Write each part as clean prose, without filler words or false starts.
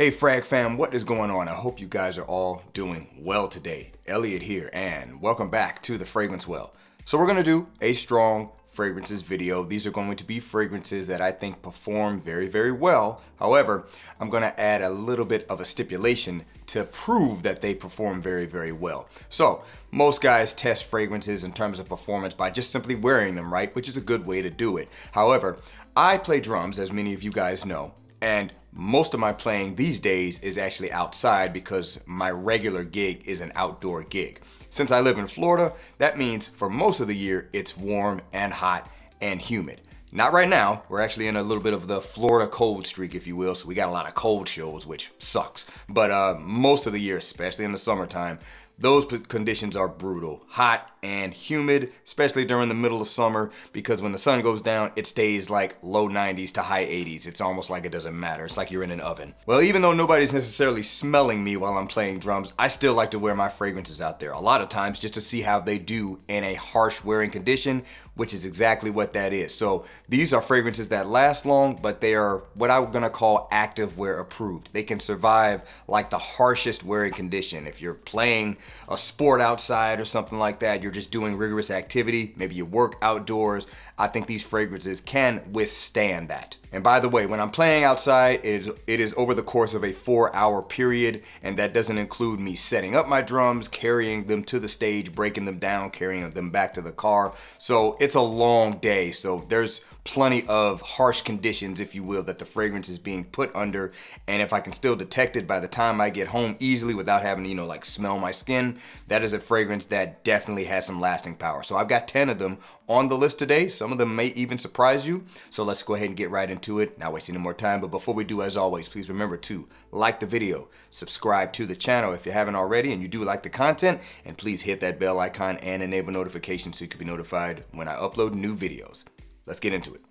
Hey Frag fam, what is going on? I hope you guys are all doing well today. Elliot here, and welcome back to the Fragrance Well. So we're gonna do a strong fragrances video. These are going to be fragrances that I think perform very, very well. However, I'm gonna add a little bit of a stipulation to prove that they perform very, very well. So most guys test fragrances in terms of performance by just simply wearing them, right? Which is a good way to do it. However, I play drums, as many of you guys know, and most of my playing these days is actually outside because my regular gig is an outdoor gig. Since I live in Florida, that means for most of the year it's warm and hot and humid. Not right now, we're actually in a little bit of the Florida cold streak, if you will, so we got a lot of cold shows, which sucks. But most of the year, especially in the summertime, those conditions are brutal. Hot and humid, especially during the middle of summer, because when the sun goes down, it stays like low 90s to high 80s. It's almost like it doesn't matter. It's like you're in an oven. Well, even though nobody's necessarily smelling me while I'm playing drums, I still like to wear my fragrances out there. A lot of times just to see how they do in a harsh wearing condition, which is exactly what that is. So these are fragrances that last long, but they are what I'm gonna call active wear approved. They can survive like the harshest wearing condition. If you're playing a sport outside or something like that, you're just doing rigorous activity, maybe you work outdoors, I think these fragrances can withstand that. And by the way, when I'm playing outside, it is over the course of a 4-hour period, and that doesn't include me setting up my drums, carrying them to the stage, breaking them down, carrying them back to the car. So it's a long day, so there's plenty of harsh conditions, if you will, that the fragrance is being put under. And if I can still detect it by the time I get home easily without having to, like smell my skin, that is a fragrance that definitely has some lasting power. So I've got 10 of them on the list today. Some of them may even surprise you. So let's go ahead and get right into it. Not wasting any more time, but before we do, as always, please remember to like the video, subscribe to the channel if you haven't already and you do like the content, and please hit that bell icon and enable notifications so you can be notified when I upload new videos. Let's get into it.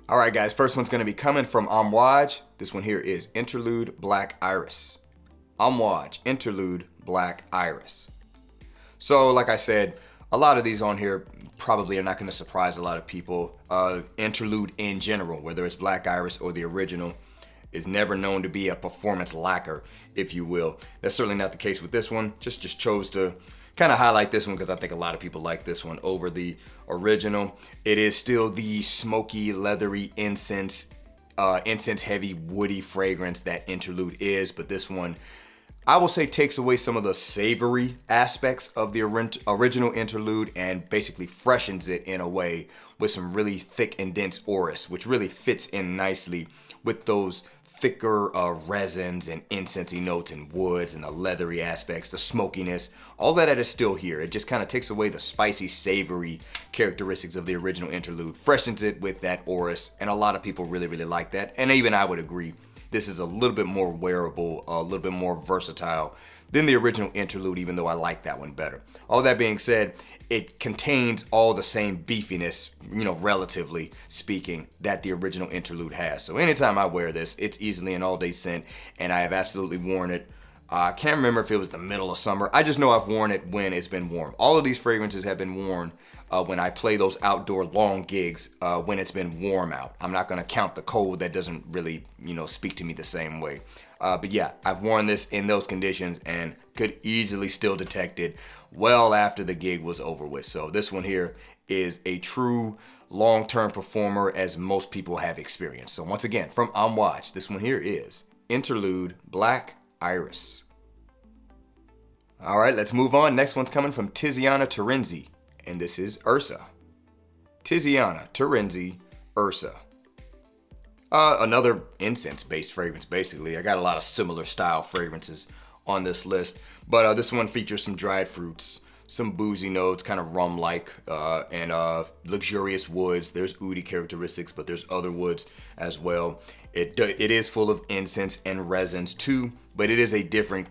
All right, guys, first one's gonna be coming from Ombre. This one here is Interlude Black Iris. Ombre, Interlude Black Iris. So like I said, a lot of these on here probably are not gonna surprise a lot of people. Interlude in general, whether it's Black Iris or the original, is never known to be a performance lacquer, if you will. That's certainly not the case with this one. Just chose to kind of highlight this one because I think a lot of people like this one over the original. It is still the smoky, leathery incense heavy, woody fragrance that Interlude is, but this one, I will say, takes away some of the savory aspects of the original Interlude and basically freshens it in a way with some really thick and dense orris, which really fits in nicely with those thicker resins and incensey notes and woods and the leathery aspects, the smokiness, all that is still here. It just kind of takes away the spicy, savory characteristics of the original Interlude, freshens it with that orris, and a lot of people really, really like that, and even I would agree. This is a little bit more wearable, a little bit more versatile than the original Interlude, even though I like that one better. All that being said, it contains all the same beefiness, relatively speaking, that the original Interlude has. So anytime I wear this, it's easily an all-day scent, and I have absolutely worn it. I can't remember if it was the middle of summer. I just know I've worn it when it's been warm. All of these fragrances have been worn when I play those outdoor long gigs when it's been warm out. I'm not gonna count the cold. That doesn't really, speak to me the same way. But yeah, I've worn this in those conditions and could easily still detect it well after the gig was over with. So this one here is a true long-term performer, as most people have experienced. So once again, from Ombre, this one here is Interlude Black Iris. All right, let's move on. Next one's coming from Tiziana Terenzi, and this is Ursa. Tiziana Terenzi, Ursa. Another incense-based fragrance, basically. I got a lot of similar style fragrances on this list, but this one features some dried fruits, some boozy notes, kind of rum-like, and luxurious woods. There's oudi characteristics, but there's other woods as well. It is full of incense and resins too, but it is a different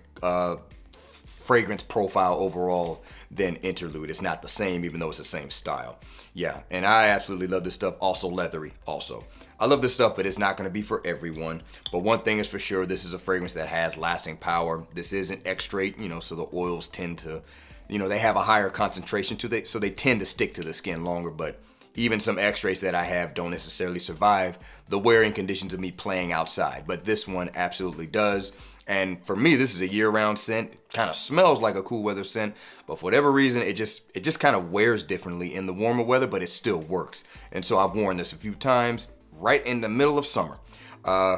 fragrance profile overall than Interlude. It's not the same, even though it's the same style. Yeah, and I absolutely love this stuff. Also leathery, also. I love this stuff, but it's not going to be for everyone. But one thing is for sure, this is a fragrance that has lasting power. This isn't extrate, so the oils tend to, they have a higher concentration to it, so they tend to stick to the skin longer. But Even some X-rays that I have don't necessarily survive the wearing conditions of me playing outside, but this one absolutely does. And for me, this is a year-round scent. Kind of smells like a cool weather scent, but for whatever reason, it just kind of wears differently in the warmer weather, but it still works. And so I've worn this a few times right in the middle of summer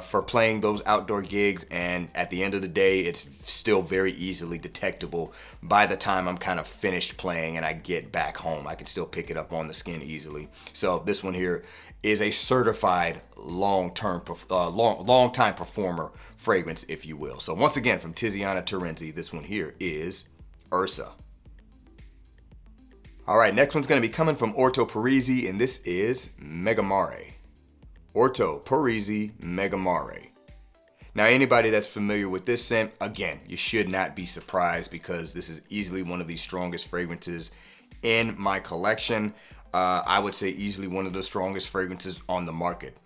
for playing those outdoor gigs, and at the end of the day, it's still very easily detectable by the time I'm kind of finished playing and I get back home. I can still pick it up on the skin easily. So this one here is a certified long-time performer fragrance, if you will. So once again, from Tiziana Terenzi, this one here is Ursa. All right, next one's going to be coming from Orto Parisi, and this is Megamare. Orto Parisi Megamare. Now, anybody that's familiar with this scent, again, you should not be surprised because this is easily one of the strongest fragrances in my collection. I would say easily one of the strongest fragrances on the market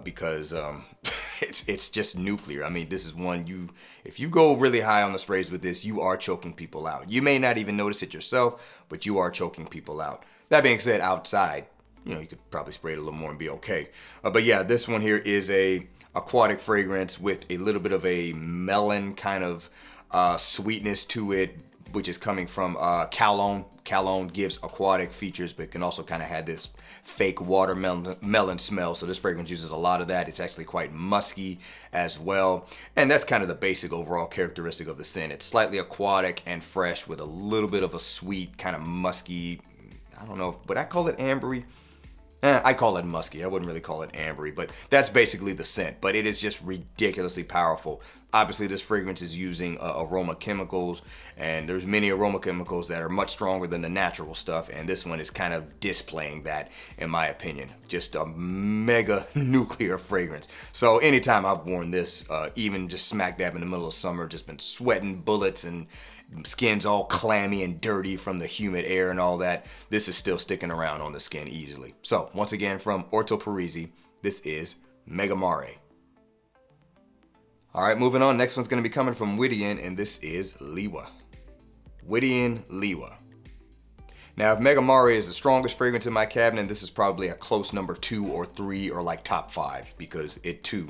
because it's just nuclear. I mean, this is one if you go really high on the sprays with this, you are choking people out. You may not even notice it yourself, but you are choking people out. That being said, outside, you could probably spray it a little more and be okay. But yeah, this one here is a aquatic fragrance with a little bit of a melon kind of sweetness to it, which is coming from Calone. Calone gives aquatic features, but can also kind of have this fake watermelon smell. So this fragrance uses a lot of that. It's actually quite musky as well. And that's kind of the basic overall characteristic of the scent. It's slightly aquatic and fresh with a little bit of a sweet, kind of musky, I don't know, would I call it ambery? I call it musky. I wouldn't really call it ambery, but that's basically the scent. But it is just ridiculously powerful. Obviously, this fragrance is using aroma chemicals, and there's many aroma chemicals that are much stronger than the natural stuff, and this one is kind of displaying that, in my opinion. Just a mega nuclear fragrance. So anytime I've worn this, even just smack dab in the middle of summer, just been sweating bullets and skin's all clammy and dirty from the humid air and all that, this is still sticking around on the skin easily. So once again, from Orto Parisi, this is Megamare. All right, moving on. Next one's going to be coming from Whittian, and this is Liwa. Whittian Liwa. Now, if Megamare is the strongest fragrance in my cabinet, this is probably a close number 2 or 3 or like top 5 because it too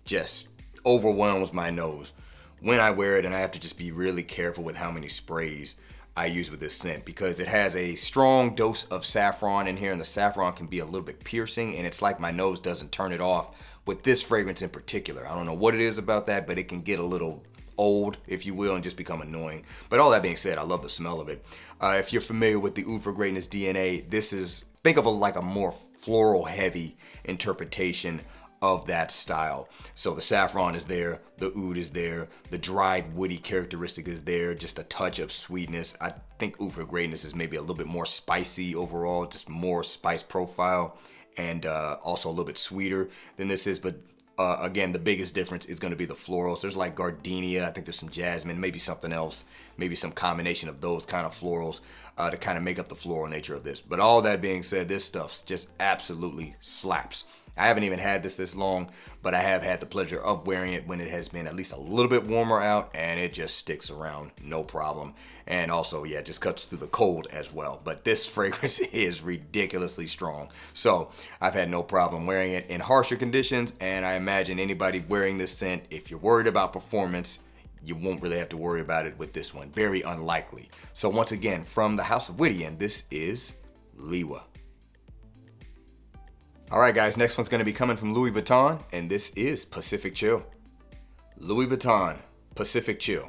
just overwhelms my nose when I wear it, and I have to just be really careful with how many sprays I use with this scent because it has a strong dose of saffron in here, and the saffron can be a little bit piercing, and it's like my nose doesn't turn it off with this fragrance in particular. I don't know what it is about that, but it can get a little old, if you will, and just become annoying. But all that being said, I love the smell of it. If you're familiar with the Oud for Greatness DNA, this is, think of it like a more floral heavy interpretation of that style. So the saffron is there, the oud is there, the dried woody characteristic is there, just a touch of sweetness. I think Oud for Greatness is maybe a little bit more spicy overall, just more spice profile, and also a little bit sweeter than this is. But again, the biggest difference is going to be the florals. There's like gardenia, I think there's some jasmine, maybe something else, maybe some combination of those kind of florals to kind of make up the floral nature of this. But all that being said, this stuff just absolutely slaps. I haven't even had this long, but I have had the pleasure of wearing it when it has been at least a little bit warmer out, and it just sticks around, no problem. And also, yeah, it just cuts through the cold as well. But this fragrance is ridiculously strong. So I've had no problem wearing it in harsher conditions, and I imagine anybody wearing this scent, if you're worried about performance, you won't really have to worry about it with this one. Very unlikely. So once again, from the House of Whittian, this is Liwa. All right, guys, next one's going to be coming from Louis Vuitton, and this is Pacific Chill. Louis Vuitton, Pacific Chill.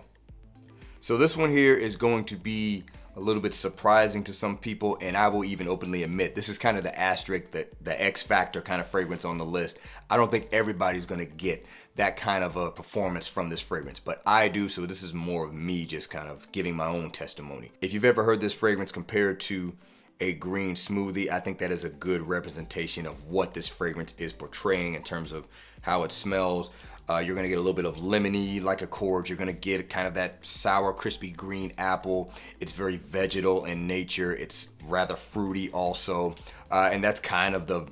So this one here is going to be a little bit surprising to some people, and I will even openly admit, this is kind of the asterisk, the X factor kind of fragrance on the list. I don't think everybody's going to get that kind of a performance from this fragrance, but I do, so this is more of me just kind of giving my own testimony. If you've ever heard this fragrance compared to a green smoothie, I think that is a good representation of what this fragrance is portraying in terms of how it smells. You're gonna get a little bit of lemony like accord. You're gonna get kind of that sour, crispy green apple. It's very vegetal in nature. It's rather fruity also. And that's kind of the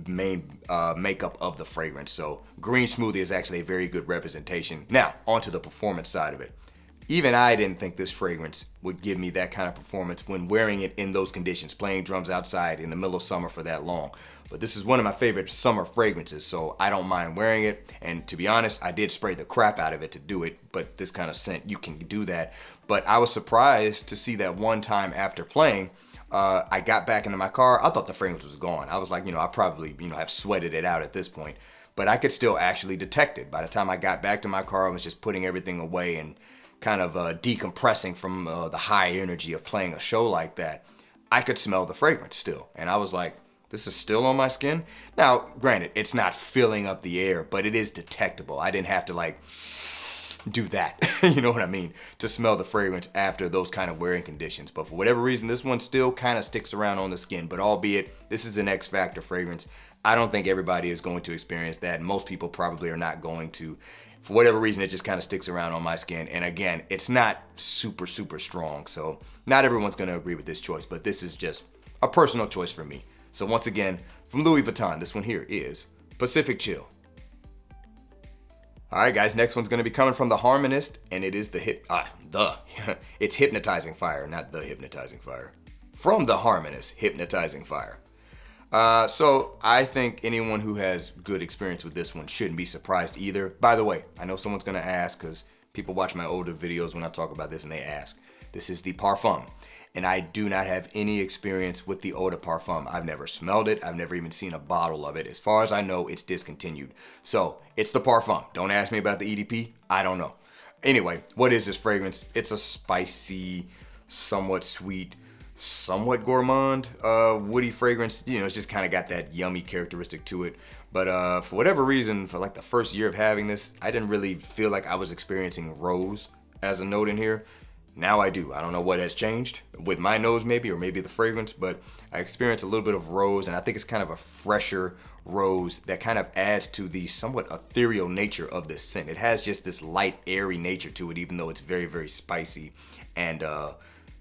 main makeup of the fragrance. So green smoothie is actually a very good representation. Now, onto the performance side of it. Even I didn't think this fragrance would give me that kind of performance when wearing it in those conditions, playing drums outside in the middle of summer for that long. But this is one of my favorite summer fragrances, so I don't mind wearing it. And to be honest, I did spray the crap out of it to do it, but this kind of scent, you can do that. But I was surprised to see that one time after playing, I got back into my car. I thought the fragrance was gone. I was like, I probably, have sweated it out at this point. But I could still actually detect it. By the time I got back to my car, I was just putting everything away and kind of decompressing from the high energy of playing a show like that. I could smell the fragrance still. And I was like, this is still on my skin? Now, granted, it's not filling up the air, but it is detectable. I didn't have to do that, you know what I mean, to smell the fragrance after those kind of wearing conditions. But for whatever reason, this one still kind of sticks around on the skin. But albeit, this is an X Factor fragrance, I don't think everybody is going to experience that. Most people probably are not going to. For whatever reason, it just kind of sticks around on my skin. And again, it's not super, super strong. So not everyone's going to agree with this choice, but this is just a personal choice for me. So once again, from Louis Vuitton, this one here is Pacific Chill. All right, guys, next one's going to be coming from the Harmonist, and it is it's Hypnotizing Fire, not the Hypnotizing Fire. From the Harmonist, Hypnotizing Fire. So I think anyone who has good experience with this one shouldn't be surprised either. By the way, I know someone's going to ask, because people watch my older videos when I talk about this and they ask. This is the Parfum. And I do not have any experience with the Eau de Parfum. I've never smelled it. I've never even seen a bottle of it. As far as I know, it's discontinued. So it's the Parfum. Don't ask me about the EDP. I don't know. Anyway, what is this fragrance? It's a spicy, somewhat sweet, somewhat gourmand, woody fragrance. It's just kind of got that yummy characteristic to it. But for whatever reason, for the first year of having this, I didn't really feel like I was experiencing rose as a note in here. Now I do. I don't know what has changed with my nose maybe, or maybe the fragrance, but I experience a little bit of rose, and I think it's kind of a fresher rose that kind of adds to the somewhat ethereal nature of this scent. It has just this light, airy nature to it, even though it's very, very spicy and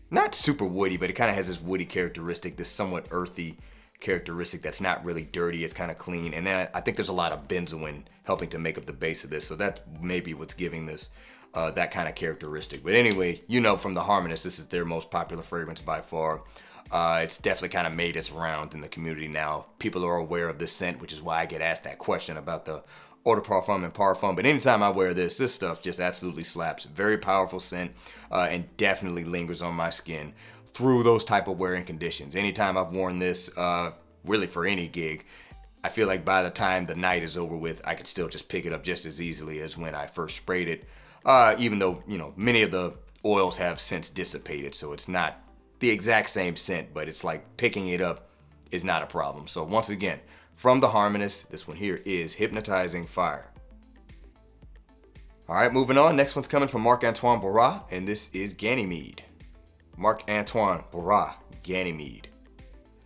not super woody, but it kind of has this woody characteristic, this somewhat earthy characteristic that's not really dirty. It's kind of clean. And then I think there's a lot of benzoin helping to make up the base of this. So that's maybe what's giving this that kind of characteristic. But anyway, from the Harmonist, this is their most popular fragrance by far. It's definitely kind of made its round in the community now. People are aware of this scent, which is why I get asked that question about the Eau de Parfum and Parfum. But anytime I wear this stuff just absolutely slaps. Very powerful scent, and definitely lingers on my skin through those type of wearing conditions. Anytime I've worn this, really for any gig, I feel like by the time the night is over with, I could still just pick it up just as easily as when I first sprayed it. Even though, many of the oils have since dissipated, so it's not the exact same scent, but it's like picking it up is not a problem. So once again, from the Harmonist, this one here is Hypnotizing Fire. All right, moving on. Next one's coming from Marc-Antoine Borrat, and this is Ganymede. Marc-Antoine Borrat, Ganymede.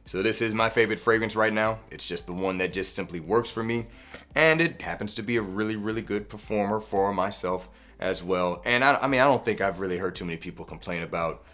So this is my favorite fragrance right now. It's just the one that just simply works for me, and it happens to be a really, really good performer for myself as well. And I don't think I've really heard too many people complain about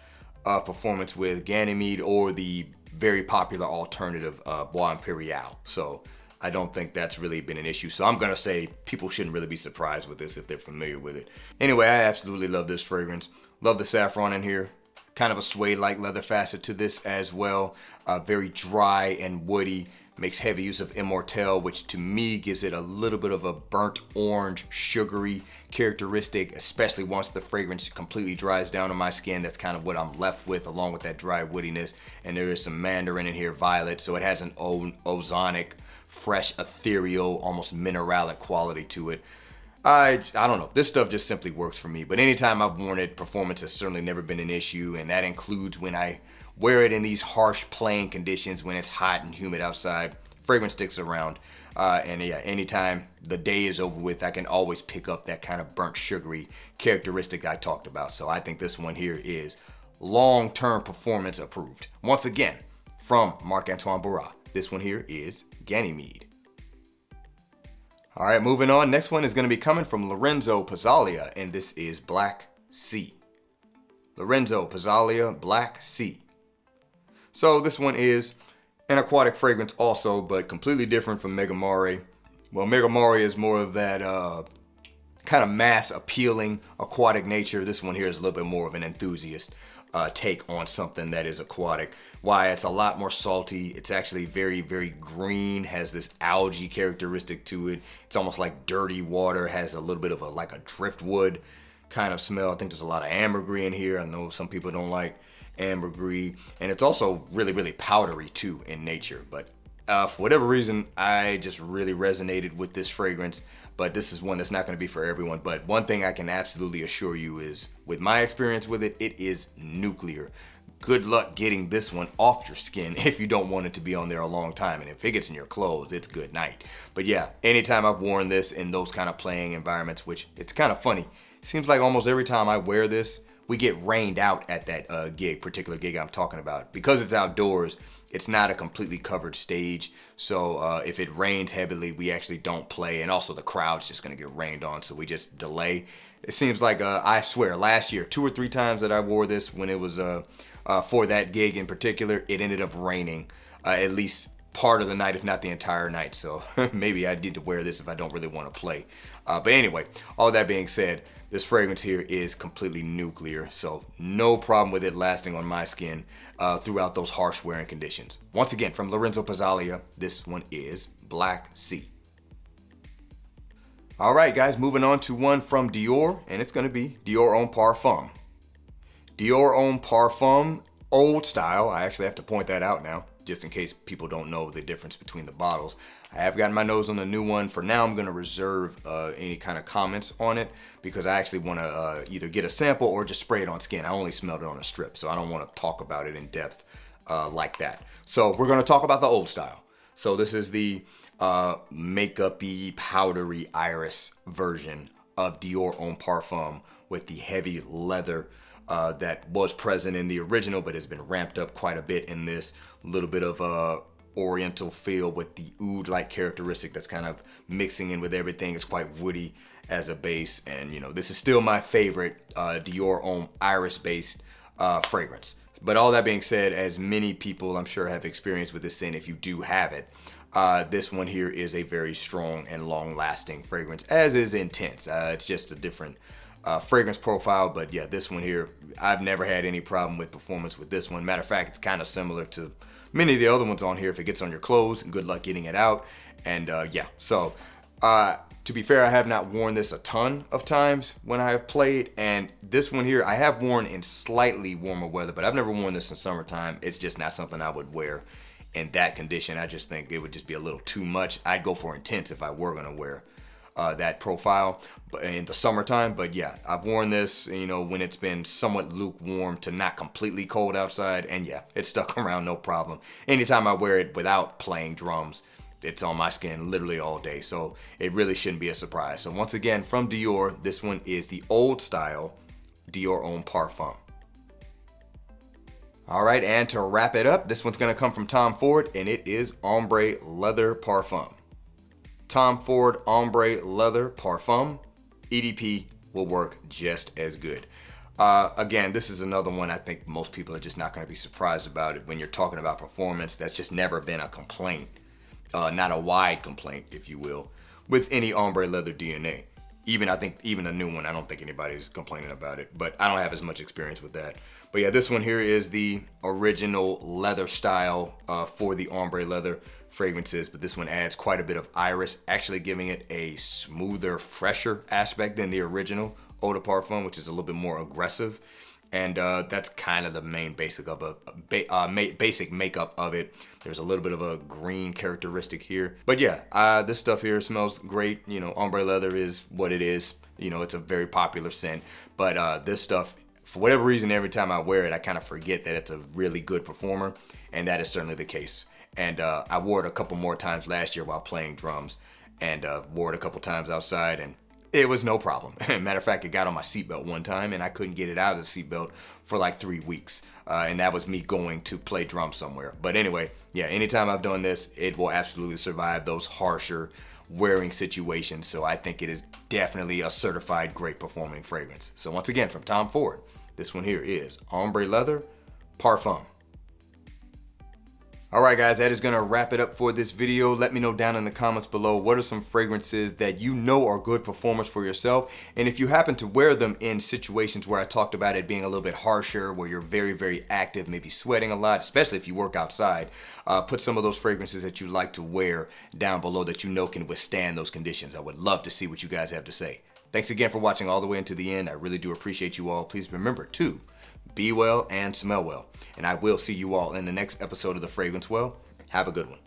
performance with Ganymede or the very popular alternative Bois Imperial. So I don't think that's really been an issue. So I'm gonna say people shouldn't really be surprised with this if they're familiar with it. Anyway, I absolutely love this fragrance. Love the saffron in here. Kind of a suede-like leather facet to this as well. Very dry and woody. Makes heavy use of Immortelle, which to me gives it a little bit of a burnt orange, sugary characteristic, especially once the fragrance completely dries down on my skin. That's kind of what I'm left with, along with that dry woodiness. And there is some mandarin in here, violet, so it has an ozonic, fresh, ethereal, almost mineralic quality to it. I don't know. This stuff just simply works for me. But anytime I've worn it, performance has certainly never been an issue, and that includes when I wear it in these harsh playing conditions when it's hot and humid outside. Fragrance sticks around. And yeah, anytime the day is over with, I can always pick up that kind of burnt sugary characteristic I talked about. So I think this one here is long-term performance approved. Once again, from Marc-Antoine Borrat, this one here is Ganymede. All right, moving on. Next one is going to be coming from Lorenzo Pizzalia, and this is Black Sea. Lorenzo Pizzalia, Black Sea. So this one is an aquatic fragrance also, but completely different from Megamare. Well, Megamare is more of that kind of mass appealing aquatic nature. This one here is a little bit more of an enthusiast take on something that is aquatic. Why? It's a lot more salty. It's actually very, very green, has this algae characteristic to it. It's almost like dirty water, has a little bit of like a driftwood kind of smell. I think there's a lot of ambergris in here. I know some people don't like ambergris, and it's also really, really powdery too in nature. But for whatever reason, I just really resonated with this fragrance. But this is one that's not going to be for everyone. But one thing I can absolutely assure you is, with my experience with it, it is nuclear. Good luck getting this one off your skin if you don't want it to be on there a long time. And if it gets in your clothes, it's good night. But yeah, anytime I've worn this in those kind of playing environments, which it's kind of funny, it seems like almost every time I wear this, we get rained out at that particular gig I'm talking about. Because it's outdoors, it's not a completely covered stage. So if it rains heavily, we actually don't play. And also the crowd's just gonna get rained on, so we just delay. It seems like, I swear, last year, 2 or 3 times that I wore this when it was for that gig in particular, it ended up raining at least part of the night, if not the entire night. So maybe I need to wear this if I don't really want to play. But anyway, all that being said, this fragrance here is completely nuclear, so no problem with it lasting on my skin throughout those harsh wearing conditions. Once again, from Lorenzo Pizzalia, this one is Black Sea. All right, guys, moving on to one from Dior, and it's going to be Dior Homme Parfum. Dior Homme Parfum, old style. I actually have to point that out now, just in case people don't know the difference between the bottles. I have gotten my nose on the new one. For now, I'm going to reserve any kind of comments on it because I actually want to either get a sample or just spray it on skin. I only smelled it on a strip, so I don't want to talk about it in depth like that. So we're going to talk about the old style. So this is the makeup-y, powdery iris version of Dior Homme Parfum with the heavy leather that was present in the original but has been ramped up quite a bit in this. Little bit of oriental feel with the oud-like characteristic that's kind of mixing in with everything. It's quite woody as a base, and you know, this is still my favorite Dior Homme iris-based fragrance. But all that being said, as many people I'm sure have experience with this scent, if you do have it, this one here is a very strong and long-lasting fragrance, as is Intense. It's just a different fragrance profile, but yeah, this one here, I've never had any problem with performance with this one. Matter of fact, it's kind of similar to many of the other ones on here. If it gets on your clothes, good luck getting it out. And yeah, so to be fair, I have not worn this a ton of times when I have played, and this one here I have worn in slightly warmer weather, but I've never worn this in summertime. It's just not something I would wear in that condition. I just think it would just be a little too much. I'd go for Intense if I were gonna wear that profile in the summertime. But yeah, I've worn this, you know, when it's been somewhat lukewarm to not completely cold outside, and yeah, it's stuck around no problem. Anytime I wear it without playing drums, it's on my skin literally all day, so it really shouldn't be a surprise. So once again, from Dior, this one is the old style Dior Homme Parfum. All right, and to wrap it up, this one's gonna come from Tom Ford, and it is Ombre Leather Parfum. Tom Ford Ombre Leather Parfum, EDP will work just as good. Again, this is another one I think most people are just not going to be surprised about it. When you're talking about performance, that's just never been a complaint, not a wide complaint, if you will, with any Ombre Leather DNA. I think even a new one, I don't think anybody's complaining about it, but I don't have as much experience with that. But yeah, this one here is the original leather style for the Ombre Leather fragrances, but this one adds quite a bit of iris, actually giving it a smoother, fresher aspect than the original Eau de Parfum, which is a little bit more aggressive. And that's kind of the main basic makeup of it. There's a little bit of a green characteristic here, but yeah, this stuff here smells great. You know, Ombre Leather is what it is. You know, it's a very popular scent, but this stuff, for whatever reason, every time I wear it, I kind of forget that it's a really good performer, and that is certainly the case. And I wore it a couple more times last year while playing drums, and wore it a couple times outside, and it was no problem. Matter of fact, it got on my seatbelt one time, and I couldn't get it out of the seatbelt for like 3 weeks. And that was me going to play drums somewhere. But anyway, yeah, anytime I've done this, it will absolutely survive those harsher wearing situations. So I think it is definitely a certified great performing fragrance. So once again, from Tom Ford, this one here is Ombre Leather Parfum. All right, guys, that is going to wrap it up for this video. Let me know down in the comments below what are some fragrances that you know are good performers for yourself. And if you happen to wear them in situations where I talked about it being a little bit harsher, where you're very, very active, maybe sweating a lot, especially if you work outside, put some of those fragrances that you like to wear down below that you know can withstand those conditions. I would love to see what you guys have to say. Thanks again for watching all the way into the end. I really do appreciate you all. Please remember to be well and smell well. And I will see you all in the next episode of The Fragrance Well. Have a good one.